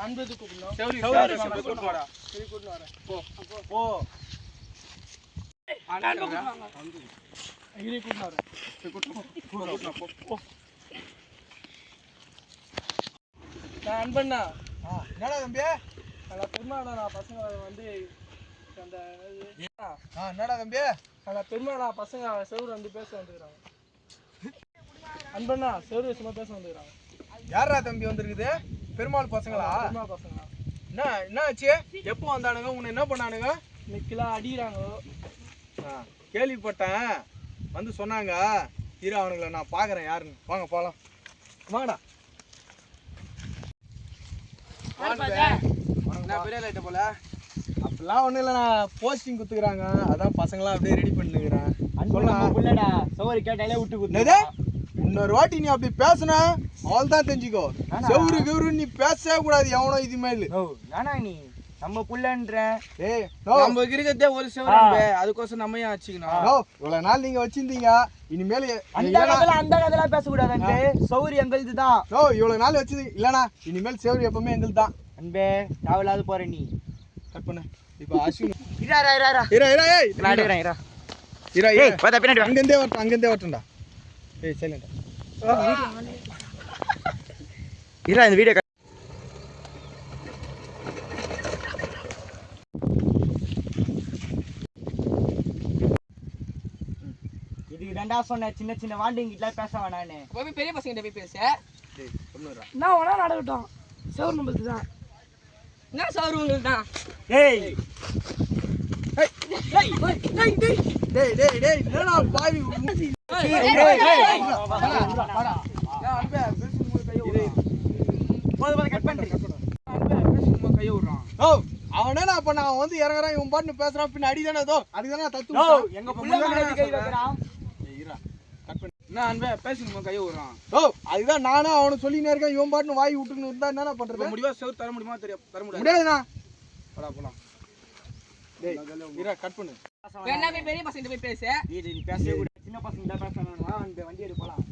அன்பது கூப்பிடணும். செவரி கூப்பிட்டு வாடா. சரி கூப்பிட்டு வரேன். போ போ. அன்பு இரு கூப்பிட்டு வரேன். சரி கூப்பிட்டு போ. நான் அன்பண்ணா. என்னடா தம்பி? அந்த பெருமாடா பசங்க வந்து அந்த என்னடா தம்பி? அந்த பெருமாடா பசங்க செவரு வந்து பேச வந்துக்கிறாங்க. அன்பண்ணா செவரு விஷயமா பேச வந்துக்கிறாங்க. யாரா தம்பி வந்திருக்குது? பெருமாள் பசங்களா? பெருமாள் பசங்களா? என்ன ஆச்சு? எப்போ வந்தானுங்க? உன்னை என்ன பண்ணானுங்க? இன்னைக்கெல்லாம் அடிக்கிறாங்க. கேள்விப்பட்டேன் வந்து சொன்னாங்க. இரு அவனுங்களை நான் பார்க்குறேன் யாருன்னு. வாங்க போகலாம். வாங்கடா. பெரிய லைட்ட போல அப்படிலாம் ஒன்றும் இல்லை, நான் போஸ்டிங் குத்துக்கிறாங்க. அதான் பசங்களாம் அப்படியே ரெடி பண்ணிக்கிறேன். சொல்லடா சோறு கேட்டாலே விட்டு குத்து. இன்னொரு வாட்டி நீ அப்படி பேசுன அவள் தான் தெரிஞ்சுக்கோ. செவரு கவுரு நீ பேசவே கூடாது எவனோ இது மேல. ஆனா நீ நம்ம புள்ளன்ற நம்ம இருக்கிறதே ஒரு செவரு, அதுக்கோசம் நம்ம ஏன் வச்சுக்கணும்? இவ்வளவு நாள் நீங்க வச்சிருந்தீங்க, இனிமேல் அந்த கதையெல்லாம் பேசக்கூடாது. சௌரி எங்களுக்கு தான். இவ்வளவு நாள் வச்சது இல்லனா, இனிமேல் செவரு எப்பவுமே எங்களுக்கு தான். அன்பே தேவையில்லாத போற நீ. கட் பண்ணு. இப்போ அஸ்வின் அங்கேருந்தே வரட்டும்டா. ஏய் சைலண்டா. இந்த வீடியோ இதுக்கு ரெண்டா சொன்ன சின்ன சின்ன வாண்டிங்கிட்ட பேச வேணான்னு. போய் பெரிய பசங்கிட்ட போய் பேச. டேய் சொல்லுடா. நான் வேணா நடக்கட்டும். சவுர் நம்மளுக்கு தான். என்ன சவுர் உங்களுக்கு தான்? ஏய் டேய் என்னடா பாவி. அவனே நான் பண்ண, அவன் வந்து இறங்குறான், இவன் பாட்டு பேசுறான், பின்ன அடிதானே ஏதோ அதுதானே தத்து எங்க அதுதான் நானும் அவனுக்கு சொல்லினே இருக்கேன். இவன் பாட்டு வாய் விட்டுன்னு இருந்தா என்ன பண்றது? முடிவா செவரு தர முடியுமா? தெரியும் தர முடியாதுண்ணா. போலாம். கட் பண்ணு. பெரிய பசங்க போய் பேச. நீ பேசவே கூட சின்ன பசங்க பேசணும். அந்த வண்டி எடுத்து போலாம்.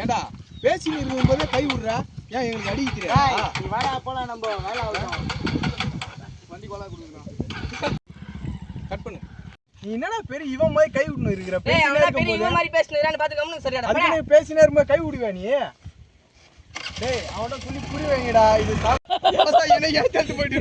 ஏண்டா பேசிட்டு இருக்கும்போதே கை விடுற, ஏன் எங்களுக்கு அடிக்கிறியா? நீ வாடா போலாம், நம்ம வேலை ஆகும். வண்டி கோலா கொடுக்குறான். கட் பண்ணு. நீ என்னடா பெரிய இவன் மாதிரி கை விடணும் இருக்கிற? பெரிய இவன் மாதிரி பேசினேன்னு பாத்து கம்முனு சரியாடா. அதுக்கு நீ பேசினே இருக்கும்போது கை விடுவா நீ? டேய் அவன்கிட்ட சொல்லி புரிய வைங்கடா. இது என்ன ஏன் தட்டு போயிட்டு